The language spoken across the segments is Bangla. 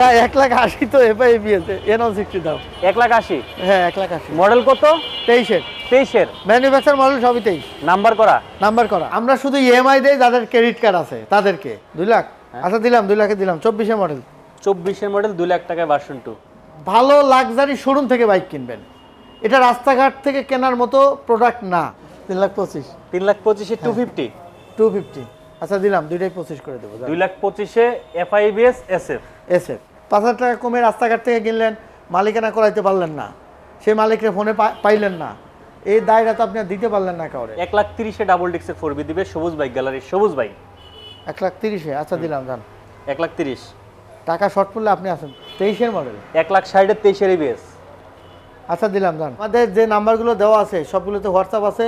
1,80,000 তো এফআই বিএসে N160 দাও। 1,80,000 হ্যাঁ 1,80,000 মডেল কত? 23-এর 23-এর ম্যানুফ্যাকচার মডেল সবই 23 নাম্বার করা। নাম্বার করা। আমরা শুধু ইএমআই দেই যাদের ক্রেডিট কার্ড আছে তাদেরকে 2 লাখ। আচ্ছা দিলাম 2 লাখে দিলাম 24-এর মডেল। 24-এর মডেল 2 লাখ টাকায় ভার্সন 2। ভালো লাক্সারি শোরুম থেকে বাইক কিনবেন, এটা রাস্তাঘাট থেকে কেনার মতো প্রোডাক্ট না। 3,25,000 3,25,000 250 250। আচ্ছা দিলাম দুইটাই 25 করে দেবো। 2,25,000 এফআইবিএস এসএফ এসএফ 5,000 টাকা কমে রাস্তাঘাট থেকে কিনলেন, মালিকানা করাইতে পারলেন না, সেই মালিকের ফোনে পাইলেন না, এই দায়টা তো আপনি আর দিতে পারলেন না কাউরে। 1,30,000 ডাবল ডিক্সের 4B দিবে সবুজ বাইক গ্যালারি সবুজ বাইক। 1,30,000 আচ্ছা দিলাম জান। 1,30,000 টাকা শর্ট পড়লে আপনি আসেন। 23-এর মডেল 1,60,000 23-এর এবিএস। আচ্ছা দিলাম জান। আমাদের যে নাম্বারগুলো দেওয়া আছে সবগুলোতে হোয়াটসঅ্যাপ আছে,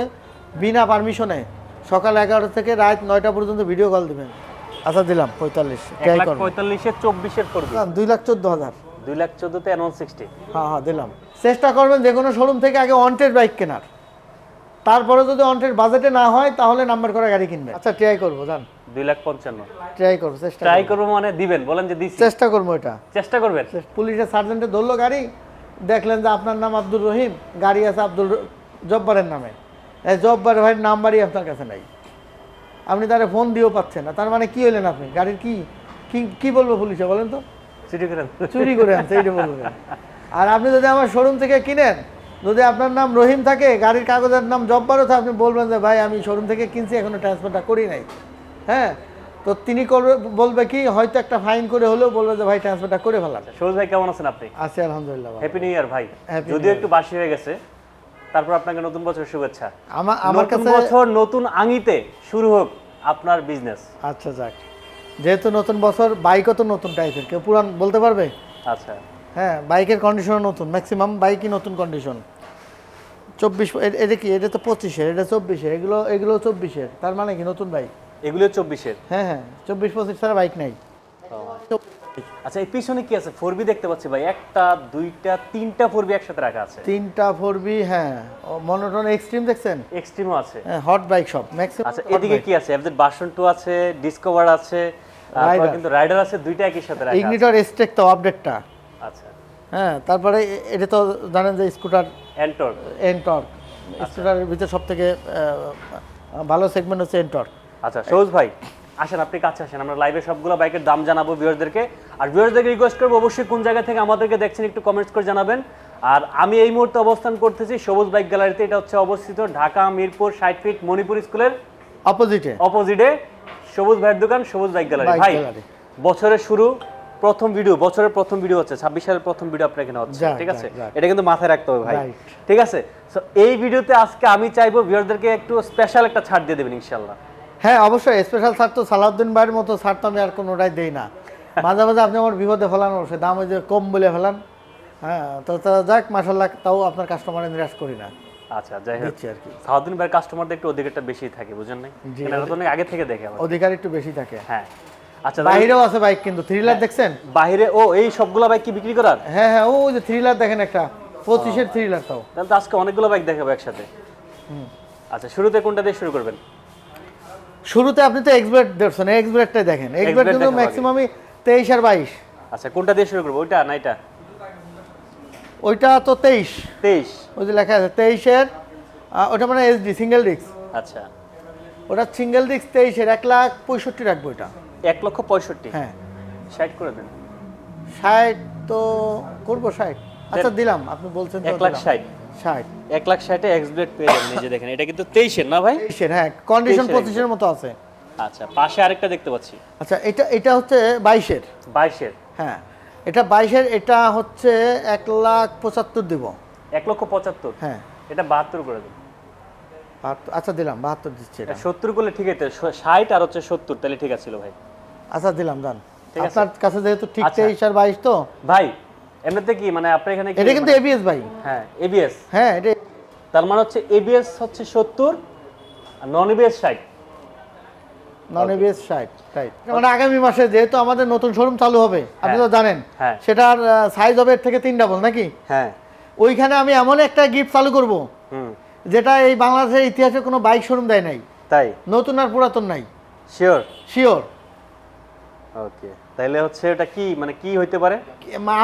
বিনা পারমিশনে সকাল 11টা থেকে রাত 9টা পর্যন্ত ভিডিও কল দিবেন। আচ্ছা দিলাম 45 ট্রাই করুন। 1,45,000 24-এর 4B 2,14,000 2,14,000 তে N160। হ্যাঁ দিলাম। চেষ্টা করবেন যে কোনো শোরুম থেকে আগে অনটেড বাইক কেনার, তারপরে যদি অনটেড বাজেটে না হয় তাহলে নাম্বার করা গাড়ি কিনবেন। আচ্ছা ট্রাই করবো জান। 2,55,000 ট্রাই করবো, চেষ্টা ট্রাই করব মানে দিবেন, বলেন যে দিছি। চেষ্টা করবো, এটা চেষ্টা করবেন। পুলিশের সার্জেন্টে ধরলো গাড়ি, দেখলেন যে আপনার নাম আব্দুর রহিম, গাড়ি আছে আব্দুল জব্বারের নামে, এই জব্বার ভাইয়ের নাম্বারই আপনার কাছে নাই, আপনি তারা ফোন দিয়েও পাচ্ছেন না, তার মানে কি হইলেন আপনি? গাড়ির কি কি বলবো পুলিশে বলেন তো? চুরি করে আনছে এইটা বলবেন। আর আপনি যদি আমার শোরুম থেকে কিনেন, যদি আপনার নাম রহিম থাকে, গাড়ির কাগজের নাম জব্বারও থাকে, আপনি বলবেন যে ভাই আমি শোরুম থেকে কিনছি, এখনো ট্রান্সফারটা করি নাই। হ্যাঁ, তো তিনি বলবে কি, হয়তো একটা ফাইন করে হলেও বলবে যে ভাই ট্রান্সফারটা করে ফেলান। সবুজ ভাই কেমন আছেন আপনি? আছি আলহামদুলিল্লাহ। হ্যাপি নিউ ইয়ার ভাই। যদিও একটু বাসি হয়ে গেছে, তারপর আপনাকে নতুন বছর শুভেচ্ছা। আমার কাছে বছর নতুন আঙিতে শুরু হোক আপনার বিজনেস। আচ্ছা যাক, যেহেতু নতুন বছর, বাইকও তো নতুন টাইপের, কেউ পুরান বলতে পারবে? আচ্ছা হ্যাঁ, বাইকের কন্ডিশনও নতুন, ম্যাক্সিমাম বাইকই নতুন কন্ডিশন। 24 এটা কি, এটা তো 25-এর, এটা 24-এর, এগুলো 24-এর, তার মানে কি নতুন বাইক? এগুলো 24-এর। হ্যাঁ হ্যাঁ, 24-25 ছাড়া বাইক নাই। আচ্ছা এই পিছনে কি আছে? 4B দেখতে পাচ্ছি ভাই, একটা দুইটা তিনটা 4B একসাথে রাখা আছে। 3টা 4B, হ্যাঁ। মনোটন এক্সট্রিম দেখছেন? এক্সট্রিমও আছে। হ্যাঁ, হট বাইক সব ম্যাক্সিমাম। আচ্ছা এদিকে কি আছে? এফজেড ভার্সন 2 আছে, ডিসকভার আছে, তারপর কিন্তু রাইডার আছে, দুইটা একই সাথে রাখা আছে। ইগনিটর স্টেক তো আপডেটটা। আচ্ছা হ্যাঁ, তারপরে এটা তো জানেন যে স্কুটার এন্টর্ক। স্কুটারের ভিতরে সবথেকে ভালো সেগমেন্ট হচ্ছে এন্টর্ক। আচ্ছা সৌজ ভাই আসেন, আপনি কাছে আসেন, আমরা লাইভে সবগুলো বাইকের দাম জানাবো ভিউয়ারদেরকে। আর ভিউয়ারদেরকে রিকোয়েস্ট করবো অবশ্যই কোন জায়গা থেকে আমাদেরকে দেখছেন একটু কমেন্টস করে জানাবেন। আর আমি এই মুহূর্তে অবস্থান করতেছি সবুজ বাইক গ্যালারিতে। এটা হচ্ছে অবস্থিত ঢাকা মিরপুর 60 ফিট মণিপুর স্কুলের অপোজিটে সবুজ ভাইয়ের দোকান, সবুজ বাইক গ্যালারি। ভাই বছরের শুরু, বছরের প্রথম ভিডিও হচ্ছে, 26 সালের প্রথম ভিডিও আপনার এখানে হচ্ছে, ঠিক আছে? এটা কিন্তু মাথায় রাখতে হবে ভাই, ঠিক আছে? সো এই ভিডিওতে আজকে আমি চাইবো ভিউয়ারদেরকে একটু স্পেশাল একটা ছাড় দিয়ে দেবেন ইনশাআল্লাহ। হ্যাঁ অবশ্যই, স্পেশাল ছাড় তো সালাউদ্দিন ভাইয়ের মতো ছাড় তো আমি আর কোনোটাই দেই না। মাঝে মাঝে আপনি আমার বিপদে ফেলান, অবশ্যই দাম ওই যে কম বলে ফেলান। হ্যাঁ, তো যাক মাশাআল্লাহ, তাও আপনার কাস্টমারে নিরাশ করি না। আচ্ছা যাই হোক, আর কি সালাউদ্দিন ভাইয়ের কাস্টমারদের একটু অধিকারটা বেশি থাকে, বুঝেন নাই? এনারা তো অনেক আগে থেকে দেখে, অধিকার একটু বেশি থাকে। হ্যাঁ আচ্ছা, বাইরেও আছে বাইক, কিন্তু থ্রিলার দেখছেন? বাইরে ও এই সবগুলো বাইক কি বিক্রি করার? হ্যাঁ হ্যাঁ, ও যে থ্রিলার দেখেন, একটা 25-এর থ্রিলার, তাও তাহলে তো আজকে অনেকগুলো বাইক দেখাবো একসাথে। আচ্ছা শুরুতে কোনটা দিয়ে শুরু করবেন? শুরুতে আপনি তো এক্সব্লেড দেখছেন, এক্সব্লেডটাই দেখেন। এক্সব্লেড কিন্তু ম্যাক্সিমামই 23 আর 22। আচ্ছা কোনটা দিয়ে শুরু করব, ওইটা না এটা? ওইটা তো 23 ওই যে লেখা আছে 23-এর, ওটা মানে এসডি সিঙ্গেল ডিস্ক। আচ্ছা ওটা সিঙ্গেল ডিস্ক 23-এর, 1,65,000 রাখবো এটা। 1,65,000? হ্যাঁ 60 করে দেন। 60 তো করবো, 60 আচ্ছা দিলাম, আপনি বলছেন তো 1,60,000। 1,60,000 এক্সব্লেড পেয়ে যাবেন। এই যে দেখেন, এটা কিন্তু 23-এর না ভাই? 23-এর, হ্যাঁ, কন্ডিশন 25-এর মতো আছে। আচ্ছা পাশে আরেকটা দেখতে পাচ্ছি। আচ্ছা এটা হচ্ছে 22-এর। 22-এর, হ্যাঁ এটা 22-এর, এটা হচ্ছে 1,75,000 দিব। 1,75,000? হ্যাঁ এটা 72 করে দেন। আচ্ছা দিলাম, 72 দিচ্ছি। এটা 70 করলে ঠিক আছে, 60 আর হচ্ছে 70, তাহলে ঠিক আছিল ভাই। আচ্ছা দিলাম, জান আপনার কাছে যেহেতু ঠিক 23 আর 22 তো ভাই এমনিতে কি মানে আপনার এখানে এটা কিন্তু এবিএস ভাই। হ্যাঁ এবিএস, হ্যাঁ এটা তার মানে হচ্ছে এবিএস হচ্ছে 70 আর non ABS 60। Non ABS 60, right. মানে আগামী মাসে যেহেতু আমাদের নতুন শোরুম চালু হবে, আপনি তো জানেন, সেটার সাইজ হবে এর থেকে 3 ডাবল নাকি? হ্যাঁ, ওইখানে আমি এমন একটা গিফট চালু করব যেটা এই বাংলাদেশের ইতিহাসে কোনো বাইক শোরুম দেয় নাই। তাই? নতুন আর পুরাতন নাই। শিওর? শিওর। ওকে। তাইলে হচ্ছে এটা কি মানে কি হইতে পারে?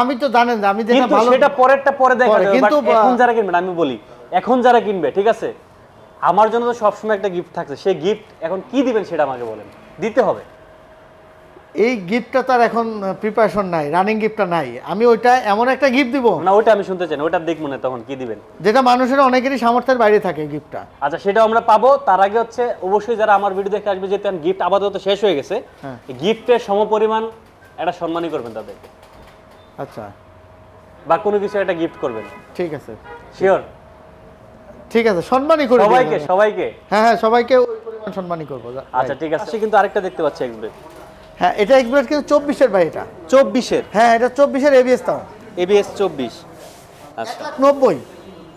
আমি তো জানেন যে আমি যেটা কিন্তু ভালো সেটা পরেরটা পরে দেখা পরে, যাবে, কিন্তু কিন্তু এখন যারা কিনবে আমি বলি, এখন যারা কিনবে ঠিক আছে, আমার জন্য তো সবসময় একটা গিফট থাকছে, সেই গিফট এখন কি দিবেন সেটা আমাকে বলেন, দিতে হবে। এই গিফটটা তার এখন প্রিপারেশন নাই, রানিং গিফটটা নাই। আমি ওইটা এমন একটা গিফট দিব না ওটা আমি শুনতে চাই না, ওটা দেখবো না, তখন কি দিবেন? যেটা মানুষের অনেকেরই সামর্থ্যের বাইরে থাকে গিফটটা। আচ্ছা সেটাও আমরা পাবো, তার আগে হচ্ছে অবশ্যই যারা আমার ভিডিও দেখে আসবে, যেহেতু গিফট আপাতত শেষ হয়ে গেছে, হ্যাঁ। গিফটের সমপরিমাণ একটা সম্মানই করবেন তাদেরকে, আচ্ছা বা কোনো কিছু একটা গিফট করবেন। ঠিক আছে, শিওর? ঠিক আছে, সম্মানই করে দিব। সবাইকে সবাইকে হ্যাঁ হ্যাঁ, সবাইকে ওই পরিমাণ সম্মানই করবো। আচ্ছা ঠিক আছে। কিন্তু আরেকটা দেখতে পাচ্ছি এক্সব্লেড। হ্যাঁ, এটা এক্সপ্রেস কিন্তু 24-এর ভাই, এটা 24-এর হ্যাঁ, এটা 24-এর এবিএস তাও ABS 24। আচ্ছা 90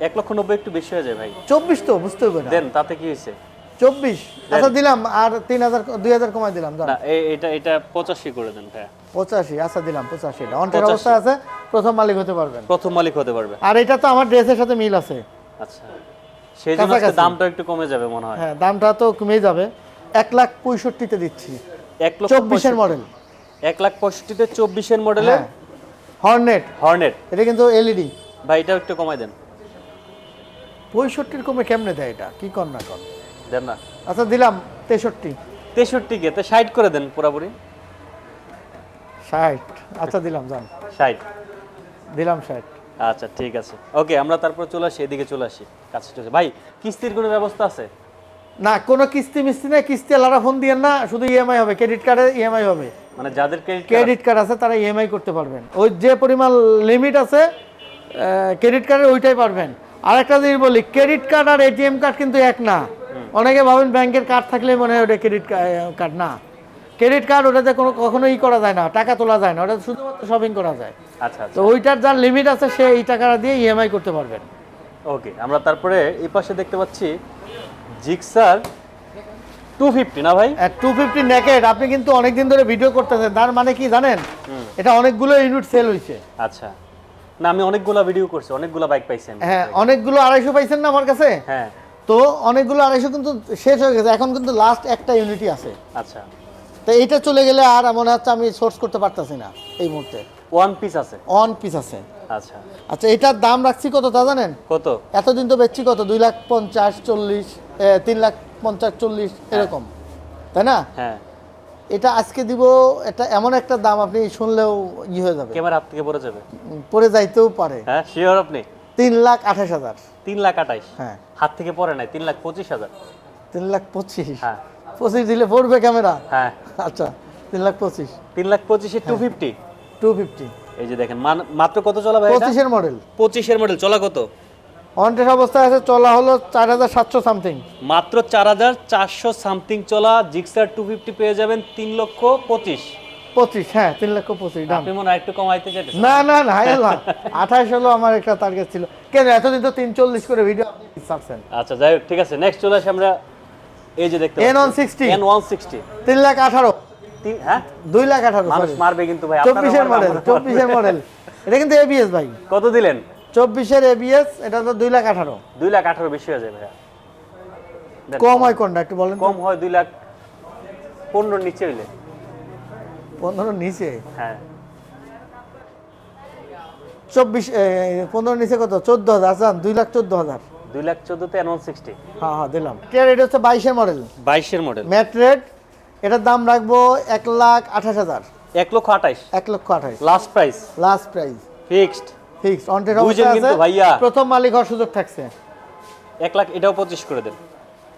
1,90,000 একটু বেশি হয়ে যায় ভাই। 24 তো বুঝতে হবে না, দেন তাতে কি হয়েছে? 24 আচ্ছা দিলাম, আর 3000 2000 কমাই দিলাম, জান না এটা এটা 85 করে দেন ভাই। 85 আচ্ছা দিলাম 85, এটা অনটের 85 অবস্থা আছে, প্রথম মালিক হতে পারবেন। প্রথম মালিক হতে পারবে। আর এটা তো আমার ড্রেসের সাথে মিল আছে। আচ্ছা সেই জন্য আজকে কাছাকাছি। দামটা একটু কমে যাবে মনে হয়। হ্যাঁ, দামটা তো কমে যাবে, 1,65,তে দিচ্ছি। 24-এর মডেল, 1,65,000-তে 24-এর মডেলের হ্যাঁ হর্নেট, হর্নেট। এটা কিন্তু এলইডি। ভাই এটাও একটু কমাই দেন। 65-এর কমে কেমনে দেয় এটা, কি কর না কর। দেন না। আচ্ছা দিলাম 63। 63 কে তো 60 করে দেন পুরোপুরি। 60 আচ্ছা দিলাম, জান 60 দিলাম 60। আচ্ছা ঠিক আছে ওকে, আমরা তারপর চলে আসি, এদিকে চলে আসি, কাছে চলে আসি। ভাই কিস্তির কোনো ব্যবস্থা আছে? না, কোনো কিস্তি মিস্তি নেই, কিস্তি আলাদা ফোন দিয়ে না, শুধু ইএমআই হবে, ক্রেডিট কার্ডে ইএমআই হবে। মানে যাদের ক্রেডিট কার্ড আছে তারা ইএমআই করতে পারবেন, ওই যে পরিমাণ লিমিট আছে ক্রেডিট কার্ডের ওইটাই পারবেন। আর একটা জিনিস বলি, ক্রেডিট কার্ড আর এটিএম কার্ড কিন্তু এক না। অনেকে ভাবেন ব্যাংকের কার্ড থাকলে মনে হয় ওটা ক্রেডিট কার্ড, না। ক্রেডিট কার্ড ওটাতে কোনো কখনো করা যায় না, টাকা তোলা যায় না, ওটা শুধুমাত্র শপিং করা যায়। আচ্ছা তো ওইটার যার লিমিট আছে সে এই টাকাটা দিয়ে ইএমআই করতে পারবেন। ওকে, আমরা তারপরে এই পাশে দেখতে পাচ্ছি জিক্সার 250 না ভাই? 250 নেকেড। আপনি কিন্তু অনেকদিন ধরে ভিডিও করতেছেন, তার মানে কি জানেন, এটা অনেকগুলো ইউনিট সেল হয়েছে। আচ্ছা না আমি অনেকগুলা ভিডিও করছি, অনেকগুলা বাইক পাইছি আমি। হ্যাঁ, অনেকগুলো 250 পাইছেন না আমার কাছে? হ্যাঁ তো অনেকগুলো 250 কিন্তু শেষ হয়ে গেছে, এখন কিন্তু লাস্ট একটা ইউনিটই আছে। আচ্ছা তো এইটা চলে গেলে আর মনে হচ্ছে আমি সোর্স করতে পারতাছি না এই মুহূর্তে। ওয়ান পিস আছে? অন পিস আছে। আচ্ছা আচ্ছা, এটার দাম রাখছি কত তা জানেন? কত? এতদিন তো বেচছি কত, 2,50,000 40 3,50,000 40 এরকম, তাই না? হ্যাঁ এটা আজকে দিব, এটা এমন একটা দাম আপনি শুনলেও হয়ে যাবে, ক্যামেরা হাত থেকে পড়ে যাবে। পরে যাইতেও পারে। হ্যাঁ শিওর আপনি? 3,28,000। 3,28,000? হ্যাঁ, হাত থেকে পড়ে নাই, 3,25,000। 3,25,000। হ্যাঁ 25 দিলে পড়বে ক্যামেরা। হ্যাঁ আচ্ছা 3,25,000। 3,25,000 250। 250 এই যে দেখেন মাত্র কত চলা ভাই? 25-এর মডেল। 25-এর মডেল, চলা কত? অনটেস্ট অবস্থায় আছে, চলা হলো 4,700 সামথিং। মাত্র 4,400 সামথিং চলা জিক্সার 250 পেয়ে যাবেন 3,25,000। 25, হ্যাঁ 3,25,000 দাম। আপনি মনে হয় একটু কমাইতে চাইতেছেন? না না না, হাই আল্লাহ, 28 হলো আমার একটা টার্গেট ছিল। কেন এতদিন তো 340 করে ভিডিও আপনি ছাড়ছেন। আচ্ছা যাই হোক ঠিক আছে, নেক্সট চলে আসি আমরা। এই যে দেখতে N160 N160 3,18,000। হ্যাঁ 2,18,000 মানুষ সরি, মারবে কিন্তু ভাই। 24-এর মডেল, 24-এর মডেল। এটা কিন্তু এবিএস ভাই, কত দিলেন? 24-এর এবিএস, এটা তো 2,18,000। 2,18,000 বেশি হয়ে যায় ভাইয়া। দেন, কম হয় কোনটা একটু বলেন তো? কম হয় 2,15,000 নিচে হইলে। 15 নিচে? হ্যাঁ 24 15 নিচে কত, 14,000 আছেন, 2,14,000। 2,14,000 তে N160। হ্যাঁ হ্যাঁ দিলাম। এটা হচ্ছে 22-এর মডেল, 22-এর মডেল, ম্যাট রেড। এটার দাম রাখবো 1,28,000। 1,28,000 1,28,000 last price, last price, fixed. Fix. On test বুঝেন অবস্থা কিন্তু আছে, ভাইয়া। প্রথম মালিক হওয়ার সুযোগ থাকছে। 1,00,000 এটাও 25 করে দেন।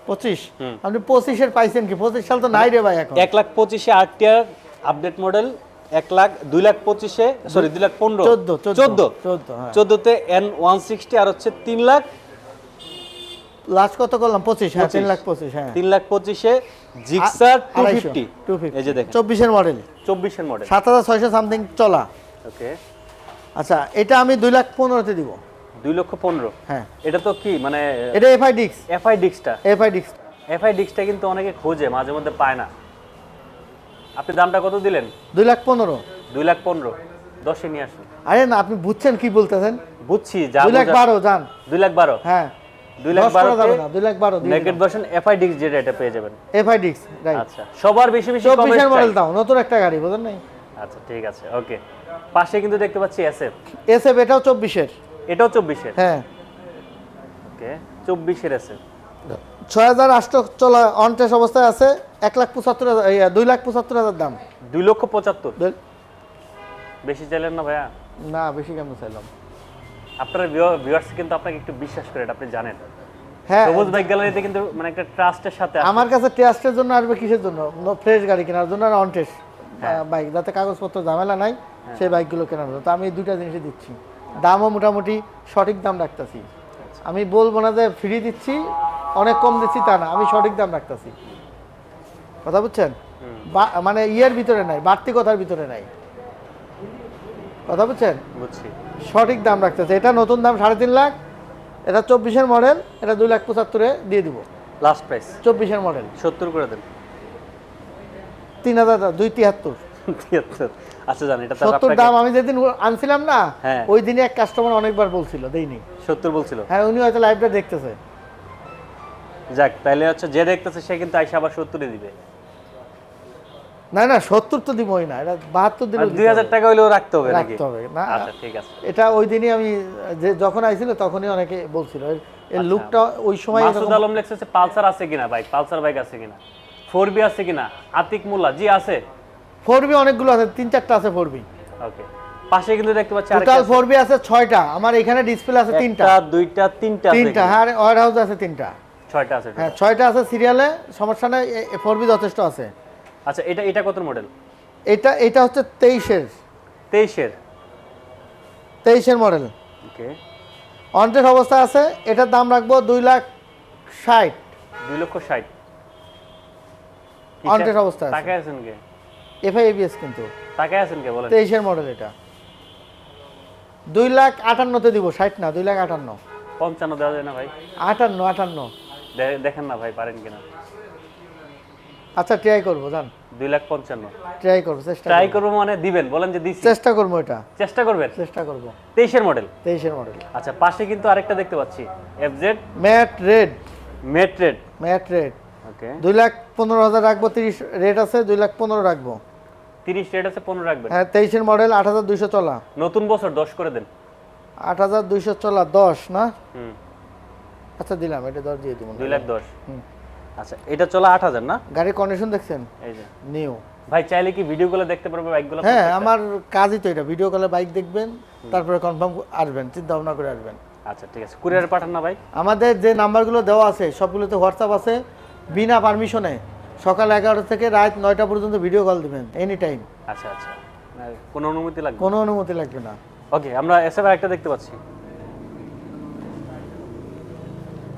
25? আপনি 25-এর পাইছেন কি? 25 সাল তো নাই রে ভাই এখন। 1,25,000 আরটিআর আপডেট মডেল, 2,25,000 সরি 2,15,000 14, হ্যাঁ। 14 তে N160 আর হচ্ছে 3,00,000 লাস্ট কত করলাম? 25, হ্যাঁ 25, 3,25,000, হ্যাঁ। 3,25,000 জিক্সার 250, 250। এই যে দেখেন 24-এর মডেল, 24-এর মডেল। 7,600 সামথিং চলা। ওকে আচ্ছা, এটা আমি 2,15,000-তে দিব। 2,15,000? হ্যাঁ। এটা তো কি মানে এটা এফআই ডিক্স, এফআই ডিক্সটা? এফআই ডিক্স। এফআই ডিক্সটা কিন্তু অনেকে খোঁজে, মাঝে মধ্যে পায় না। আপনি দামটা কত দিলেন? 2,15,000। 2,15,000 10-এ নিয়ে আসুন। আরে না, আপনি বুঝছেন কি বলতেছেন? বুঝছি, যা 2,12,000 জান। 2,12,000? হ্যাঁ 2,12,000 যাবে না, 2,12,000 দিয়ে নেকেড ভার্সন এফআই ডিক্স যেটা এটা পেয়ে যাবেন। এফআই ডিক্স, রাইট। আচ্ছা সবার বেশি বেশি 24-এর কমেন্ট মডেল দাও, নতুন একটা গাড়ি, বুঝেন নাই? আচ্ছা ঠিক আছে, ওকে। পাশে কিন্তু দেখতে পাচ্ছি এসএফ, এসএফ এটাও 24-এর, এটাও 24-এর। হ্যাঁ ওকে, 24-এর এসএফ। 6008 চলা অন টেস্ট অবস্থায় আছে, 1,75,000 2,75,000 দাম। 2,75,000 দুই- বেশি চাইলেন না ভাইয়া? না বেশি কেমন চাইলাম। আপনার ভিউয়ার্স কিন্তু আপনাকে একটু বিশ্বাস করে, এটা আপনি জানেন। হ্যাঁ সবুজ বাইক গ্যালারিতে কিন্তু মানে একটা ট্রাস্টের সাথে আসে। আমার কাছে টেস্টের জন্য আসবে, কিসের জন্য? ফ্রেশ গাড়ি কেনার জন্য আর অন টেস্ট বাইক, যাতে কাগজপত্র ঝামেলা নাই সেই বাইকগুলো কেনার জন্য। তো আমি এই দুইটা জিনিসই দিচ্ছি, দামও মোটামুটি সঠিক দাম রাখতেছি। আমি বলবো না যে ফ্রি দিচ্ছি, অনেক কম দিচ্ছি, তা না, আমি সঠিক দাম রাখতেছি। কথা বুঝছেন? মানে ইয়ের ভিতরে নাই, বাড়তি কথার ভিতরে নাই, কথা বুঝছেন? বুঝছি। সঠিক দাম রাখতেছে। এটা নতুন দাম 3.5 লাখ, এটা 24-এর মডেল, এটা 2,75,000-এ দিয়ে দিব। লাস্ট প্রাইস 24-এর মডেল 70 করে দেন। 3,000, 2,73। 73। আচ্ছা জান, এটা তো 70 আপনাকে দাম আমি যেদিন আনছিলাম না, হ্যাঁ। ওই দিনই এক কাস্টমার অনেকবার বলছিল দেইনি। 70 বলছিল। হ্যাঁ উনি হয়তো লাইভটা দেখতেছে। যাক, তাইলে হচ্ছে যে দেখতেছে সে কিন্তু আইসা আবার 70-এ দিবে। না না 70 তো দিবই না, এটা 72 দিলে আর 2000 টাকা হইলেও রাখতে হবে নাকি? রাখতে হবে না। আচ্ছা ঠিক আছে। এটা ওই দিনই আমি যে যখন আইছিল তখনই অনেকে বলছিল এর লুকটা ওই সময় মাসুদ আলম লেখছে পালসার আছে কিনা বাইক, পালসার বাইক আছে কিনা, 4B আছে কিনা। আতিক মোল্লা, জি আছে। 4B অনেকগুলো আছে, 3-4টা আছে 4B। ওকে, পাশে কিন্তু দেখতে পাচ্ছি টোটাল আরেকটা 4B আছে 6টা, আমার এখানে ডিসপ্লে আছে 3টা। 2টা 3টা আছে। 3টা, হ্যাঁ ওয়ার হাউস আছে 3টা। 6টা আছে। হ্যাঁ 6টা আছে সিরিয়ালে, সমস্যা নাই, 4B যথেষ্ট আছে। আচ্ছা, এটা কত মডেল? এটা হচ্ছে 23-এর 23-এর মডেল, ওকে। অনটেস্ট অবস্থা আছে। এটার দাম রাখবো 2,60,000। 2,60,000 অনটেস্ট অবস্থা আছে, টাকায় আছেন কে? এফআই এবিএস কিন্তু। টাকায় আছেন কে বলেন? 23-এর মডেল, এটা 2,58,000-তে দিব, 60 না, 2,58,000। 55 দেওয়া যায় না ভাই? 58। দেখেন না ভাই পারেন কিনা। আচ্ছা ট্রাই করবো, জান 2,55,000 ট্রাই করবো, চেষ্টা ট্রাই করবো। করবো মানে দিবেন, বলেন যে দিছি। চেষ্টা করবো, এটা চেষ্টা করবেন। চেষ্টা করবো। 23-এর মডেল। 23-এর মডেল, আচ্ছা, পাশে কিন্তু আরেকটা দেখতে পাচ্ছি এফজেড ম্যাট রেড। মেট্রেড। ওকে, 2,15,000 রাখবো, 30 রেট আছে, 2,15,000 রাখবো। 30 রেট আছে, 15 রাখবেন। হ্যাঁ 23-এর মডেল, 8,200 চলা। নতুন বছর 10 করে দেন। 8,200 চলা, 10 না? হুম, আচ্ছা দিলাম, এটা 10 দিয়ে দিব। 2,10,000। হুম। আচ্ছা, এটা চলা 8,000 না? গাড়ির কন্ডিশন দেখছেন? এই যে নিউ। ভাই চাইলে কি ভিডিও গুলো দেখতে পারবে বাইকগুলো? হ্যাঁ আমার কাজই তো এটা, ভিডিও কলে বাইক দেখবেন, তারপরে কনফার্ম আসবেন, চিন্তা ভাবনা করে আসবেন। আচ্ছা ঠিক আছে, কুরিয়ার পাঠান না ভাই? আমাদের যে নাম্বারগুলো দেওয়া আছে সবগুলোতে হোয়াটসঅ্যাপ আছে, বিনা পারমিশনে সকাল 11টা থেকে রাত 9টা পর্যন্ত ভিডিও কল দিবেন, এনি টাইম। আচ্ছা আচ্ছা, না, কোনো অনুমতি লাগবে? কোনো অনুমতি লাগবে না। ওকে, আমরা এসএফ একটা দেখতে পাচ্ছি।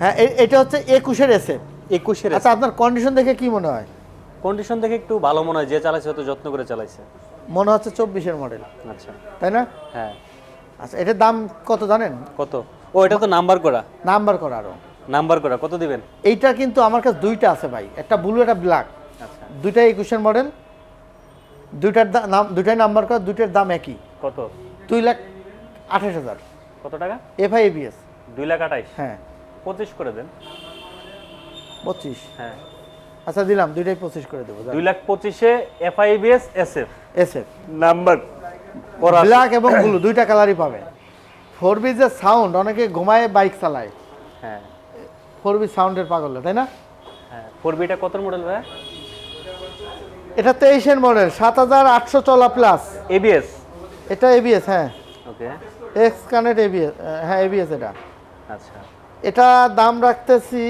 হ্যাঁ এটা হচ্ছে 21-এর এসে। 21-এর। আচ্ছা আপনার কন্ডিশন দেখে কি মনে হয়? কন্ডিশন দেখে একটু ভালো মনে হয়, যে চালাইছে হয়তো যত্ন করে চালাইছে। মনে হচ্ছে 24-এর মডেল, আচ্ছা, তাই না? হ্যাঁ। আচ্ছা এটার দাম কত জানেন? কত? ও এটা তো নাম্বার করা। নাম্বার করা আরো। নাম্বার করা, কত দিবেন? এইটা কিন্তু আমার কাছে দুইটা আছে ভাই, একটা ব্লু একটা ব্ল্যাক। আচ্ছা, দুইটাই 21-এর মডেল, দুইটাই নাম্বার করা, দুইটার দাম একই। কত? 2,28,000। কত টাকা? FI ABS. 2,28,000। হ্যাঁ 25 করে দেন। 25। হ্যাঁ, আচ্ছা দিলাম, দুইটাই 25 করে দেবো। 2,25,000-এ এফআইবিএস এসএফ এসএফ নাম্বার করা। ব্ল্যাক এবং ব্লু দুইটা কালারই পাবে। 4B যে সাউন্ড, অনেকে ঘুমায় বাইক চালায়, হ্যাঁ 4B সাউন্ডের পাগল, তাই না? হ্যাঁ। 4B-টা কত মডেল ভাই? এটা 23-এর মডেল, 7,800 চলা প্লাস। এবিএস। এটা এবিএস, হ্যাঁ ওকে, এক্স কানেক্ট এবিএস, হ্যাঁ এবিএস এটা। আচ্ছা, এটা দাম রাখতেছি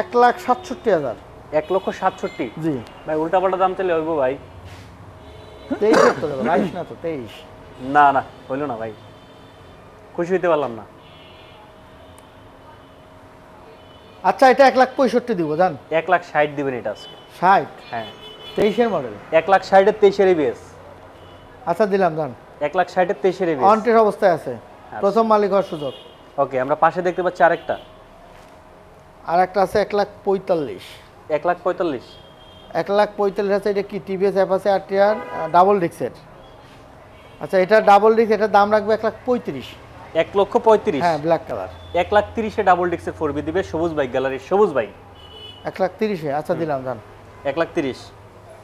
1,67,000। 1,67,000? জি ভাই উল্টাপাল্টা দাম চলে হইব ভাই। 23 তো দেবো, 22 না তো 23। না না, হইল না ভাই, খুশি হইতে পারলাম না। আচ্ছা এটা 1,65,000 দিব, জান। 1,60,000 দিবেন এটা আজকে? 60। হ্যাঁ, 23-এর মডেল। 1,60,000-এর 23-এর এবিএস। আচ্ছা দিলাম, জান। 1,60,000-এর 23-এর এবিএস। অন টেস্ট অবস্থায় আছে, প্রথম মালিক হওয়ার সুযোগ। ওকে, আমরা পাশে দেখতে পাচ্ছি আরেকটা। আর একটা আছে 1,45,000। 1,45,000? 1,45,000 আছে। এটা কি টিভিএস অ্যাপাচি আরটিআর ডাবল ডিক্সের। আচ্ছা এটা ডাবল ডিক্স, এটার দাম রাখবে 1,35,000। 1,35,000? হ্যাঁ ব্ল্যাক কালার। 1,30,000-এ ডাবল ডিক্সের 4B দিবে, সবুজ বাইক গ্যালারি, সবুজ বাইক। 1,30,000 আচ্ছা দিলাম, জান। 1,30,000?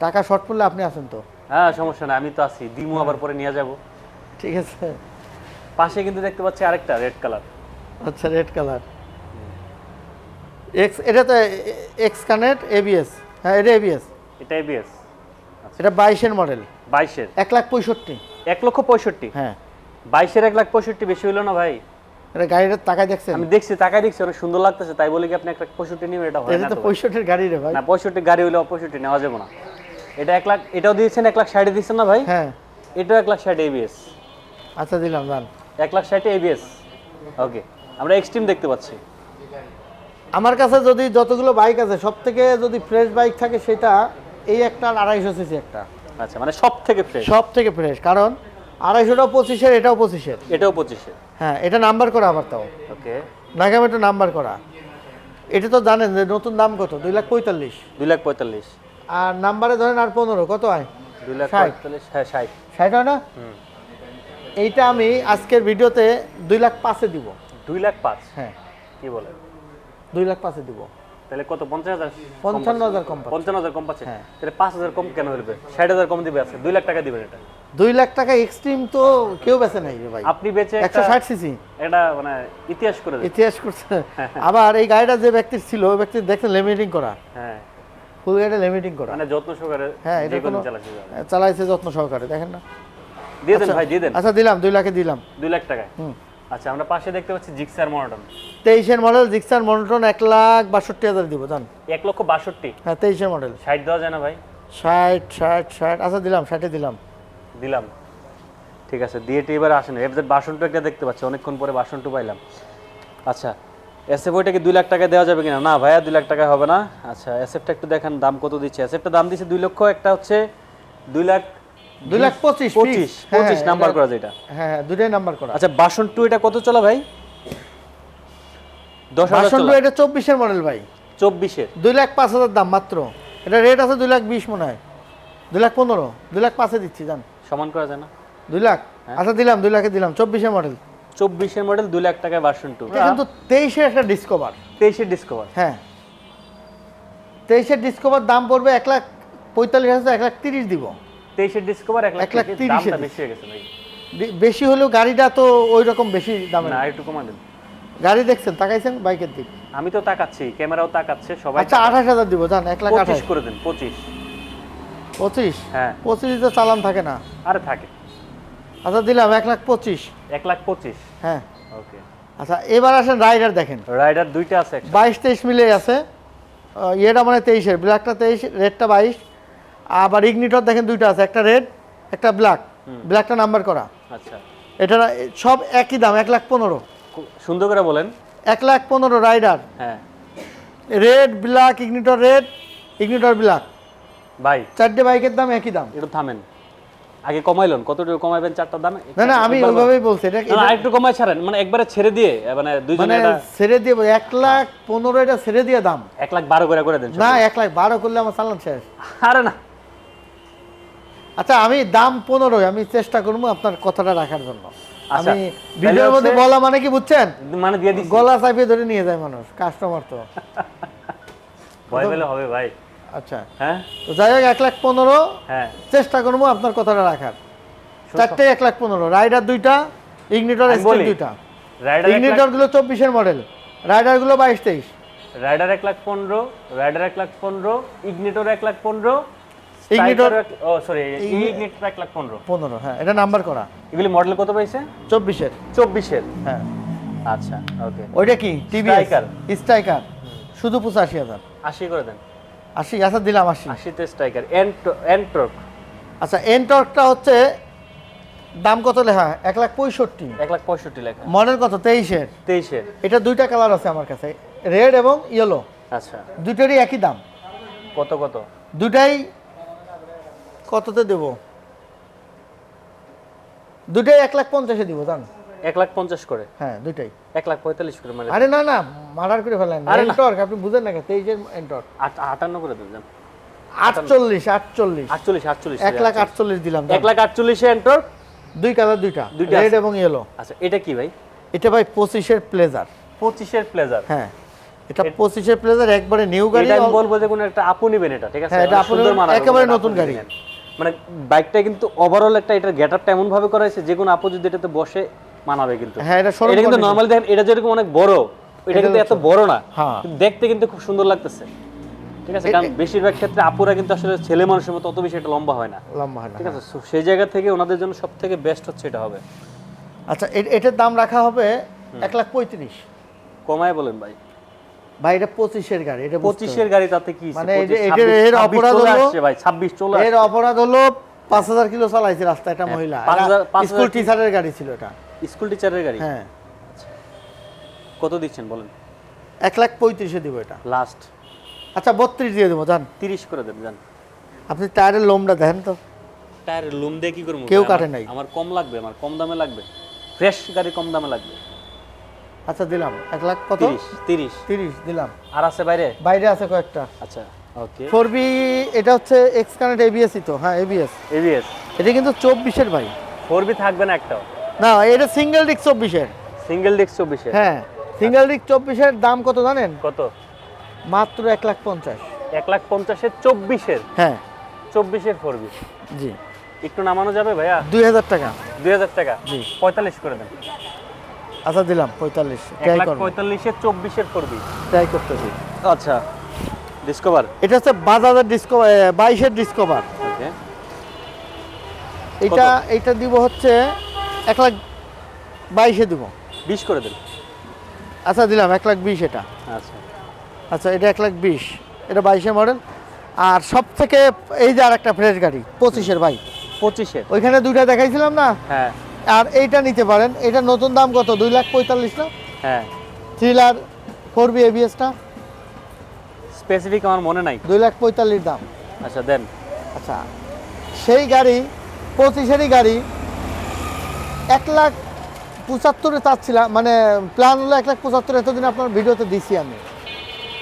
টাকা শর্ট পড়লে আপনি আছেন তো? হ্যাঁ সমস্যা নাই, আমি তো আছি, দিমু আবার পরে নিয়ে যাব। ঠিক আছে। পাশে কিন্তু দেখতে পাচ্ছি আরেকটা রেড কালার। আচ্ছা, রেড কালার এক্স, এটা তো এক্স কানেক্ট এবিএস। হ্যাঁ, এটা এবিএস। এটা এবিএস, এটা 22-এর মডেল। 22-এর 1,65,000। 1,65,000। হ্যাঁ, 22-এর 1,65,000 বেশি হলো না ভাই? এটা গাড়িটার টাকা দেখছেন? আমি দেখছি, তাকাই দেখছি, অনেক সুন্দর লাগতেছে, তাই বলি কি আপনি 1,65,000 নিবেন? এটা হয় এটা না তো তো ভাই। 65-এর গাড়ি রে ভাই। না 65 গাড়ি হইলে 65 নেওয়া যাবে না। এটা 1 লাখ, এটাও দিয়েছেন 1,60,000 দিয়েছেন না ভাই? হ্যাঁ। এটাও 1,60,000 এবিএস। আচ্ছা, দিলাম জান। 1,60,000 এবিএস। ওকে, আমরা এক্সট্রিম দেখতে পাচ্ছি। আমার কাছে যদি যতগুলো বাইক আছে সব থেকে যদি ফ্রেশ বাইক থাকে সেটা এই একটা 250 সিসি একটা। আচ্ছা, মানে সব থেকে ফ্রেশ। সব থেকে ফ্রেশ, কারণ 250টাও 25-এর, এটাও 25-এর। এটাও 25-এর। হ্যাঁ, এটা নাম্বার করা আবার তাও ওকে, নাগামেটা নাম্বার করা। এটা তো জানেন যে নতুন দাম কত, 2,45,000। 2,45,000। আর নাম্বারে ধরেন আর 15, কত হয়? 2,45,000, হ্যাঁ 60। 60 হয় না? এইটা আমি আজকের ভিডিওতে 2,05,000-এ দিব। 2,05,000? হ্যাঁ, কি বলে? 2,05,000-এ দিব। তাহলে কত, 50,000? 55,000 কম পাচ্ছে। 55,000 কম পাচ্ছে। হ্যাঁ। তাহলে 5,000 কম কেন হইবে? 60,000 কম দিবে আছে, 2 লাখ টাকা দিবেন এটা। 2 লাখ টাকা এক্সট্রিম তো কেউ বেচে নাই রে ভাই। আপনি বেচে 160 সিসি এটা মানে ইতিহাস করে দেন। ইতিহাস করছে। আবার এই গাড়িটা যে ব্যক্তির ছিল, ওই ব্যক্তি দেখতে লেমিটিং করা, হ্যাঁ, ফুল গাড়িটা লেমিটিং করা। মানে যত্ন সহকারে হ্যাঁ, এটা যে কোনো কোনো চালাচ্ছে। চালাইছে যত্ন সহকারে, দেখেন না? দিয়ে দেন আচ্ছা, ভাই, দিয়ে দেন। আচ্ছা দিলাম, 2 লাখে দিলাম। 2 লাখ টাকায়। হুম। আচ্ছা, আমরা পাশে দেখতে পাচ্ছি জিক্সার মনোটন। 23-এর মডেল জিক্সার মনোটন 1,62,000 দিব জান। 1,62,000? হ্যাঁ, 23-এর মডেল। 60 দেওয়া যায় না ভাই? 60। আচ্ছা দিলাম, 60-এ দিলাম। দিলাম, ঠিক আছে। দিয়ে এবার আসেন, এফজেড ভার্সন 2 একটা দেখতে পাচ্ছি, অনেকক্ষণ পরে ভার্সন 2 পাইলাম। আচ্ছা, এসএফ ওইটা কি 2 লাখ টাকা দেওয়া যাবে কিনা? না ভাইয়া, 2 লাখ টাকা হবে না। আচ্ছা, এসএফটা একটু দেখান, দাম কত দিচ্ছে? এসএফটা দাম দিচ্ছে 2 লক্ষ, একটা হচ্ছে 2,25,000 নাম্বার করা যেটা। হ্যাঁ, দুটাই নাম্বার করা। আচ্ছা, ভার্সন 2 এটা কত চলা ভাই? 10,000 ভার্সন 2 চলা। এটা 24-এর মডেল ভাই। 24-এর 2,05,000 দাম মাত্র। এটা রেট আছে 2,20,000 মনে হয়, 2,15,000, 2,05,000 দিচ্ছি জান। সমান করা যায় না? 2 লাখ। আচ্ছা দিলাম, 2 লাখে দিলাম। 24-এর মডেল। 24-এর মডেল, 2 লাখ টাকায় ভার্সন 2। এটা কিন্তু 23-এর একটা ডিসকভার। 23-এর ডিসকভার। হ্যাঁ, 23-এর ডিসকভার দাম পড়বে 1,45,000, 1,30,000 দিব। 23-এর ডিসকভার 1 লাখ 1,30,000 দামটা বেশি হয়ে গেছে ভাই। বেশি হলেও গাড়িটা তো ওই রকম বেশি দামে না, না। একটু কমা দেন। গাড়ি দেখছেন, তাকাইছেন বাইকের দিক? আমি তো তাকাচ্ছি, ক্যামেরাও তাকাচ্ছে, সবাই। আচ্ছা, 28,000 দিব জান। 1,28,000 25 করে দেন। 25? 25? হ্যাঁ। 25 তো চালান থাকে না। আরে থাকে। আচ্ছা দিলাম 1,25,000। 1,25,000? হ্যাঁ। ওকে। আচ্ছা, এবার আসেন রাইডার দেখেন। রাইডার দুইটা আছে একটা। 22-23 মিলে আছে। ইয়েটা মানে 23-এর, ব্ল্যাকটা 23, রেডটা 22। আবার ইগনিটর দেখেন দুইটা আছে, একটা রেড একটা ব্ল্যাক। ব্ল্যাকটা নাম্বার করা। আচ্ছা, এটা সব একই দাম, 1,15,000। সুন্দর করে বলেন। 1,15,000 রাইডার। হ্যাঁ red black, ignitor red, ignitor black, ভাই 4টে বাইকের দাম একই দাম। একটু থামেন, আগে কমাইলেন, কতটুকু কমাইবেন চারটার দাম? না না, আমি ওইভাবেই বলছি। এটা না, একটু কমাই ছাড়েন, মানে একবারে ছেড়ে দিয়ে, মানে দুইজনে মানে এটা ছেড়ে দিয়ে 1,15,000 এটা ছেড়ে দিয়ে দাম। 1,12,000 করে দেন। না, 1,12,000 করলে আমার চালান শেষ। আরে না, আচ্ছা, আমি দাম 15, আমি চেষ্টা করবো আপনার কথাটা রাখার জন্য। আচ্ছা, আমি ভিডিওর মধ্যে বলা মানে কি বুঝছেন? মানে দিয়ে দিচ্ছি। গলা চাপিয়ে ধরে নিয়ে যায় মানুষ, কাস্টমার তো। ভয় পেলে হবে ভাই। আচ্ছা, হ্যাঁ তো যাই হোক 1,15,000 হ্যাঁ, চেষ্টা করবো আপনার কথাটা রাখার। 4টে 1,15,000, রাইডার দুইটা, ইগনিটর আমি স্টিল বলি, দুইটা। রাইডার ইগনিটর গুলো 24-এর মডেল, রাইডার গুলো 22-23। রাইডার 1,15,000, রাইডার 1,15,000, ইগনিটর 1,15,000, ইগনিটর ও সরি, ইগনিটর 1,15,000। 15, হ্যাঁ, এটা নাম্বার করা। এগুলি মডেল কত পাইছে? 24-এর। 24-এর। হ্যাঁ। আচ্ছা, ওকে। ওইটা কি টিভিএস Striker। স্ট্রাইকার, শুধু 85,000। 80 করে দেন। 80? আচ্ছা দিলাম 80। 80-তে স্ট্রাইকার। এন্ট্রক আচ্ছা, এনটর্কটা হচ্ছে দাম কত লেখা? 1,65,000। 1,65,000 লেখা। মডেল কত? 23-এর। 23-এর। এটা দুইটা কালার আছে আমার কাছে, রেড এবং ইয়েলো। আচ্ছা, দুইটারই একই দাম। কত কত? দুটাই কততে দেব? দুটাই 1,50,000-এ দিব জান। 1,50,000 করে? হ্যাঁ, দুটাই 1,45,000 করে মানে? আরে না না, মার্ডার করে ফেলেন। আরে না। এনটর্ক আপনি বুঝেন না, 23-এর এনটর্ক 58 করে দেন। 48। 48 1,48,000 দিলাম। 1,48,000 এন্ট্রক, দুই কালার, দুইটা দুইটা রেড আছে। এবং ইয়েলো। আচ্ছা, এটা কি ভাই? এটা ভাই 25-এর প্লেজার। 25-এর প্লেজার। হ্যাঁ, এটা 25-এর প্লেজার, একবারে নিউ গাড়ি। এটা আমি বলবো যে কোনো একটা আপু নিবেন এটা, ঠিক আছে? হ্যাঁ, এটা অনেক আপনার সুন্দর মানাবে, একেবারে কোনো নতুন আপু গাড়ি। নিবেন। মানে বাইকটা কিন্তু ওভারঅল একটা এটার গেটআপটা এমন ভাবে করা হয়েছে যে কোনো আপু যদি এটাতে বসে মানাবে কিন্তু। হ্যাঁ এটা শোরুম এটা কিন্তু নরমালি দেখেন এটা যেরকম অনেক বড়, এটা কিন্তু এত বড় না, হ্যাঁ। কিন্তু দেখতে কিন্তু খুব সুন্দর লাগতেছে। ঠিক আছে, কারণ বেশিরভাগ ক্ষেত্রে আপুরা কিন্তু আসলে ছেলে মানুষের মতো অত বেশি এটা লম্বা হয় না। লম্বা হয় না। ঠিক আছে, so সেই জায়গা থেকে ওনাদের জন্য সবথেকে বেস্ট হচ্ছে এটা হবে। আচ্ছা এটার দাম রাখা হবে 1,35,000। কমায় বলেন ভাই। ভাই এটা 25-এর গাড়ি, এটা 25-এর গাড়ি তাতে কি মানে এর অপরাধ হলো ভাই 26 চলে এর অপরাধ হলো 5,000 কিলো চালাইছে রাস্তায় একটা মহিলা, 5,000 স্কুল টিচারের গাড়ি ছিল এটা। স্কুল টিচারের গাড়ি? হ্যাঁ। কত দিচ্ছেন বলেন? 1,35,000 দিব এটা লাস্ট। আচ্ছা 32 দিয়ে দেবো, জান 30 করে দেন জান। আপনি টায়ারের লোমটা দেখেন তো, টায়ারের লুম দিয়ে কি করবো? কেউ কাটে নাই। আমার কম লাগবে, আমার কম দামে লাগবে, ফ্রেশ গাড়ি কম দামে লাগবে। আচ্ছা দিলাম 1,00,000 কত? 30 দিলাম। আর আছে বাইরে? বাইরে আছে কয়েকটা। আচ্ছা ওকে। 4B এটা হচ্ছে এক্স কানেক্ট এবিএস তো, হ্যাঁ এবিএস। এটা কিন্তু 24-এর ভাই। 4B থাকবে না একটাও? না এটা সিঙ্গেল ডিস্ক 24-এর। সিঙ্গেল ডিস্ক 24-এর? হ্যাঁ সিঙ্গেল ডিস্ক 24-এর দাম কত জানেন? কত? মাত্র 1,50,000। 1,50,000-এর 24-এর? হ্যাঁ 24-এর 4B। জি। একটু নামানো যাবে ভাইয়া? 2,000 টাকা। 2,000 টাকা? জি। 45 করে দেন। আচ্ছা দিলাম 45। ট্রাই করব। 1,45,000-এর 24-এর 4B। ট্রাই করতেছি। আচ্ছা ডিসকভার? এটা হচ্ছে বাজাজের ডিসকভার, 22-এর ডিসকভার। ওকে। এটা দিব হচ্ছে 1,22,000 দিব। 20 করে দেন। আচ্ছা দিলাম 1,20,000 এটা। আচ্ছা আচ্ছা এটা 1,20,000, এটা 22-এর মডেল। আর সব থেকে এই যে আর একটা ফ্রেশ গাড়ি 25-এর ভাই। 25-এর? ওইখানে দুইটা দেখাইছিলাম না? হ্যাঁ। আর এইটা নিতে পারেন, এটা নতুন দাম কত? 2,45,000 না? হ্যাঁ। থ্রিলার 4B এবিএসটা স্পেসিফিক আমার মনে নাই। 2,45,000 দাম। আচ্ছা দেন। আচ্ছা সেই গাড়ি 25-এরই গাড়ি 1,75,000-এ চাচ্ছিলাম, মানে প্ল্যান হলো 1,75,000, এতদিন আপনার ভিডিওতে দিছি আমি।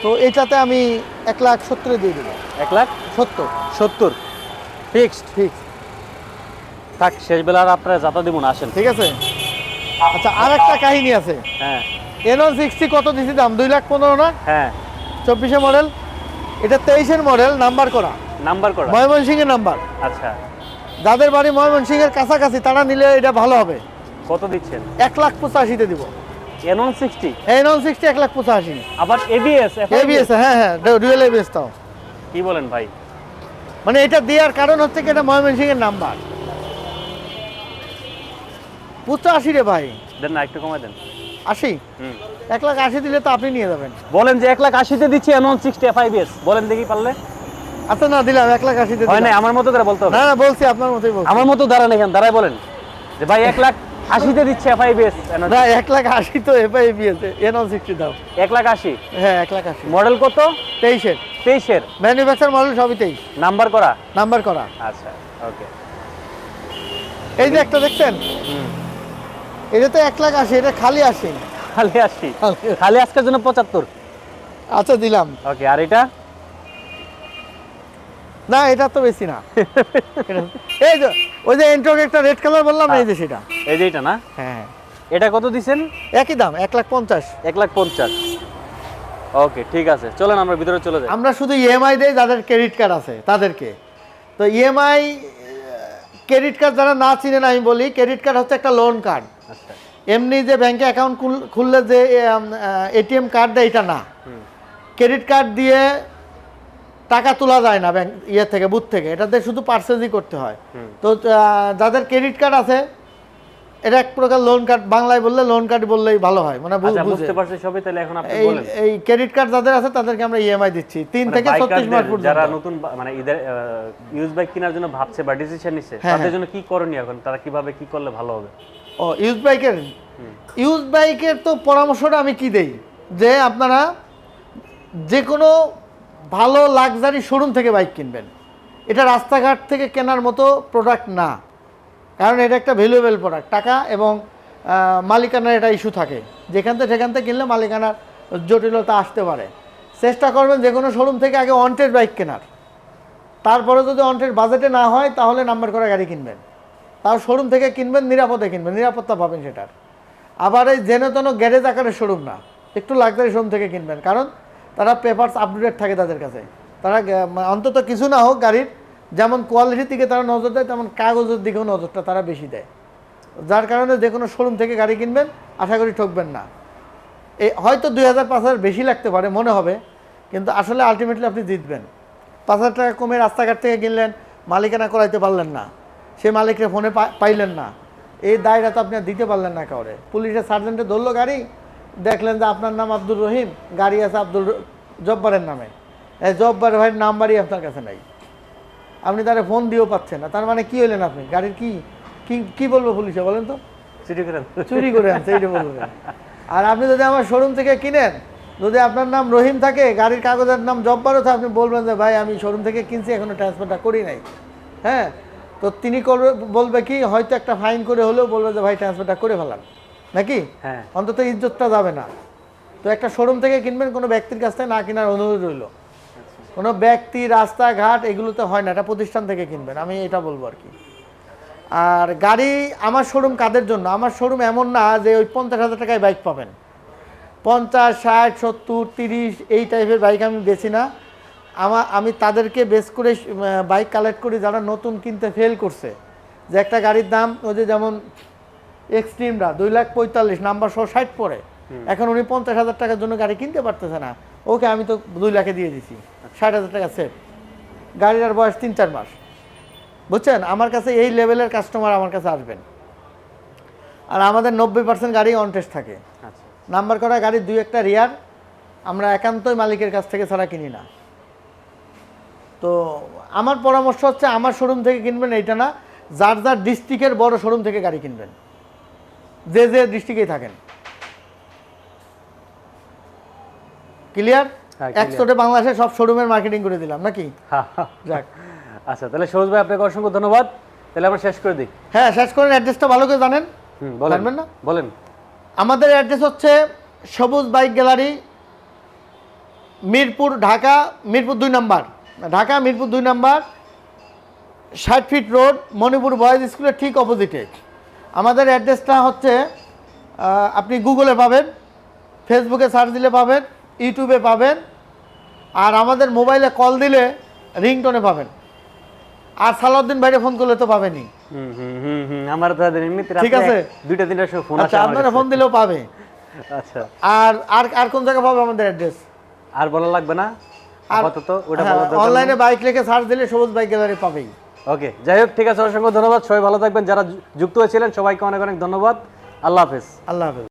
তো এটাতে আমি 1,70,000-এ দিয়ে দেবো। 1,70,000 ফিক্সড? ঠিক থাক, শেষ বেলা আর আপনারা যাতা দিব না, আসেন। ঠিক আছে। আচ্ছা আর একটা কাহিনী আছে। হ্যাঁ। N160 কত দিছি দাম? 2,15,000 না? হ্যাঁ। 24-এর মডেল, এটা 23-এর মডেল, নাম্বার করা, নাম্বার করা? ময়মনসিংহের নাম্বার। আচ্ছা। যাদের বাড়ি ময়মনসিংহের কাছাকাছি তারা নিলে এটা ভালো হবে। কত দিচ্ছেন? 1,85,000-তে দিব। N160? N160 1,85,000। আবার এবিএস? এবিএস, হ্যাঁ হ্যাঁ ডুয়েল এবিএস তাও। কি বলেন ভাই? মানে এটা দেওয়ার কারণ হচ্ছে কি এটা ময়মনসিংহের নাম্বার। 85 রে ভাই। দেন না, একটু কমাই দেন। 80? 1,80,000 দিলে তো আপনি নিয়ে যাবেন। বলেন যে 1,80,000-তে দিচ্ছি N160 FIBS, বলেন দেখি পারলে। আচ্ছা না দিলাম 1,80,000-তে হয় না, দিলাম। আমার মতো করে বলতে হবে। না না বলছি আপনার মতোই বলছি। আমার মতো দাঁড়ান এখানে, দাঁড়ায় বলেন যে ভাই 1,80,000-তে দিচ্ছে FIBS। না 1,80,000 তো এফআইবিএস N160 দাও। 1,80,000? হ্যাঁ 1,80,000। মডেল কত? 23-এর। 23-এর? ম্যানুফ্যাকচার মডেল সবই 23। নাম্বার করা? নাম্বার করা। আচ্ছা ওকে। এই যে একটা দেখছেন, এটা তো 1,80,000, এটা খালি 80। খালি 80? খালি আজকের জন্য 75? আচ্ছা দিলাম। ওকে। আর এটা? না এটা তো বেশি না। এই যে ওই যে এন্ট্রক একটা রেড কালার বললাম না, এই যে সেটা। এই যে এটা না? হ্যাঁ এটা কত দিছেন? একই দাম 1,50,000। 1,50,000? ওকে ঠিক আছে, চলেন আমরা ভিতরে চলে যাই। আমরা শুধু ইএমআই দেই যাদের ক্রেডিট কার্ড আছে তাদেরকে। তো ইএমআই ক্রেডিট কার্ড যারা না চিনেন, আমি বলি ক্রেডিট কার্ড হচ্ছে একটা লোন কার্ড। আচ্ছা। এমনি যে ব্যাংকে অ্যাকাউন্ট খুললে যে এটিএম কার্ড দেয়, এটা না। ক্রেডিট কার্ড দিয়ে টাকা তোলা যায় না ব্যাংক থেকে, বুথ থেকে, এটাতে শুধু পার্সেসই করতে হয়। তো যাদের ক্রেডিট কার্ড আছে, এটা এক প্রকার লোন কার্ড, বাংলায় বললে লোন কার্ড বললেই ভালো হয়, মানে আচ্ছা বুঝতে পারছি সবই। তাহলে এখন আপনি বলেন এই ক্রেডিট কার্ড যাদের আছে তাদেরকে আমরা ইএমআই দিচ্ছি 3 থেকে 36 মাস পর্যন্ত। যারা নতুন মানে ঈদের ইউজ বাইক কেনার জন্য ভাবছে বা ডিসিশন নিছে, তাদের জন্য কি করণীয় এখন? তারা কিভাবে কি করলে ভালো হবে? ও ইউজ বাইকের তো পরামর্শটা আমি কি দেই, যে আপনারা যে কোনো ভালো লাক্সারি শোরুম থেকে বাইক কিনবেন। এটা রাস্তাঘাট থেকে কেনার মতো প্রোডাক্ট না, কারণ এটা একটা ভ্যালুয়েবল প্রোডাক্ট। টাকা এবং মালিকানার এটা ইস্যু থাকে, যেখান থেকে কিনলে মালিকানার জটিলতা আসতে পারে। চেষ্টা করবেন যে কোনো শোরুম থেকে আগে ওয়ান্টেড বাইক কেনার, তারপরে যদি ওয়ান্টেড বাজেটে না হয় তাহলে নাম্বার করা গাড়ি কিনবেন। তার শোরুম থেকে কিনবেন, নিরাপদে কিনবেন, নিরাপত্তা পাবেন সেটার। আবার এই যেন তেন গ্যারেজ আকারের শোরুম না, একটু লাক্সারি শোরুম থেকে কিনবেন, কারণ তারা পেপারস আপডেট থাকে তাদের কাছে। তারা অন্তত কিছু না হোক গাড়ির, যেমন কোয়ালিটির দিকে তারা নজর দেয়, তেমন কাগজের দিকেও নজরটা তারা বেশি দেয়। যার কারণে যে কোনো শোরুম থেকে গাড়ি কিনবেন, আশা করি ঠকবেন না। এই হয়তো 2000-5000 বেশি লাগতে পারে মনে হবে, কিন্তু আসলে আলটিমেটলি আপনি জিতবেন। 5000 টাকা কমে রাস্তাঘাট থেকে কিনলেন, মালিকানা করাইতে পারলেন না, সে মালিককে ফোনে পাইলেন না, এই দায়টা তো আপনি আর দিতে পারলেন না কাউরে। পুলিশের সার্জেন্টে ধরলো গাড়ি, দেখলেন যে আপনার নাম আব্দুর রহিম, গাড়ি আছে আব্দুল জব্বারের নামে, এই জব্বার ভাইয়ের নাম্বারই আপনার কাছে নাই, আপনি তারা ফোন দিয়েও পাচ্ছেন না। তার মানে কি হইলেন আপনি? গাড়ির কি কি কি বলবো পুলিশে, বলেন তো? চুরি করে আনছে, এইটা বলবেন। আর আপনি যদি আমার শোরুম থেকে কিনেন, যদি আপনার নাম রহিম থাকে, গাড়ির কাগজের নাম জব্বারও থাকে, আপনি বলবেন যে ভাই আমি শোরুম থেকে কিনছি, এখনো ট্রান্সফারটা করি নাই। হ্যাঁ, তো তিনি বলবে কি, হয়তো একটা ফাইন করে হলেও বলবে যে ভাই ট্রান্সফারটা করে ফেলান, নাকি? হ্যাঁ, অন্তত ইজ্জতটা যাবে না। তো একটা শোরুম থেকে কিনবেন, কোনো ব্যক্তির কাছ থেকে না কেনার অনুরোধ রইল। কোনো ব্যক্তি, রাস্তাঘাট এগুলোতে হয় না, এটা প্রতিষ্ঠান থেকে কিনবেন, আমি এটা বলবো আর কি। আর গাড়ি আমার শোরুম কাদের জন্য? আমার শোরুম এমন না যে ওই 50,000 টাকায় বাইক পাবেন। 50, 60, 70, 30 এই টাইপের বাইক আমি বেচি না। আমি তাদেরকে বেস করে বাইক কালেক্ট করি যারা নতুন কিনতে ফেল করছে। যে একটা গাড়ির দাম ওই যে যেমন এক্সট্রিমরা 2,45,000 নাম্বার সহ 60 পড়ে, এখন উনি 50,000 টাকার জন্য গাড়ি কিনতে পারতেছে না, ওকে আমি তো 2 লাখে দিয়ে দিছি, 60,000 টাকা সেভ। গাড়িটার বয়স 3-4 মাস, বুঝছেন? আমার কাছে এই লেভেলের কাস্টমার আমার কাছে আসবেন। আর আমাদের 90% গাড়ি অন টেস্ট থাকে, নাম্বার করা গাড়ি 2-1টা রেয়ার, আমরা একান্তই মালিকের কাছ থেকে ছাড়া কিনি না। তো আমার পরামর্শ হচ্ছে আমার শোরুম থেকে কিনবেন এইটা না, যার যার ডিস্ট্রিক্টের বড় শোরুম থেকে গাড়ি কিনবেন, যে যে ডিস্ট্রিক্টেই থাকেন। ক্লিয়ার? একশোটে বাংলাদেশের সব শোরুমের মার্কেটিং করে দিলাম নাকি? যাক, আচ্ছা, তাহলে সবুজ ভাই আপনাকে অসংখ্য ধন্যবাদ। তাহলে আমরা শেষ করে দিই। হ্যাঁ, শেষ করেন। অ্যাড্রেসটা ভালো করে জানেন? বলেন না? বলেন। আমাদের অ্যাড্রেস হচ্ছে সবুজ bike gallery, Mirpur, Dhaka, Mirpur 2 number, Dhaka Mirpur 2 number, 60 fit road, Manipur boys স্কুলের ঠিক অপোজিটে। আমাদের অ্যাড্রেসটা হচ্ছে আপনি গুগলে পাবেন, ফেসবুকে সার্চ দিলে পাবেন, ইউটিউবে পাবেন, আর আমাদের মোবাইলে কল দিলে রিংটোনে পাবেন। আর সালাউদ্দিন ভাইরে ফোন করলে তো পাবেনই। আমার তো এমনিতে ঠিক আছে, 2টা-3টার সময় ফোন আসে, আচ্ছা, আপনারা ফোন দিলেও পাবে। আচ্ছা, আর আর আর কোন জায়গায় পাবে আমাদের অ্যাড্রেস? আর বলা লাগবে না আপাতত, ওটা বলা দরকার। অনলাইনে বাইক লিখে সার্চ দিলে সবুজ বাইক গ্যালারি পাবেই। ওকে, যাই হোক, ঠিক আছে, অসংখ্য ধন্যবাদ। সবাই ভালো থাকবেন, যারা যুক্ত হয়েছিলেন সবাইকে অনেক অনেক ধন্যবাদ। আল্লাহ হাফেজ। আল্লাহ হাফেজ।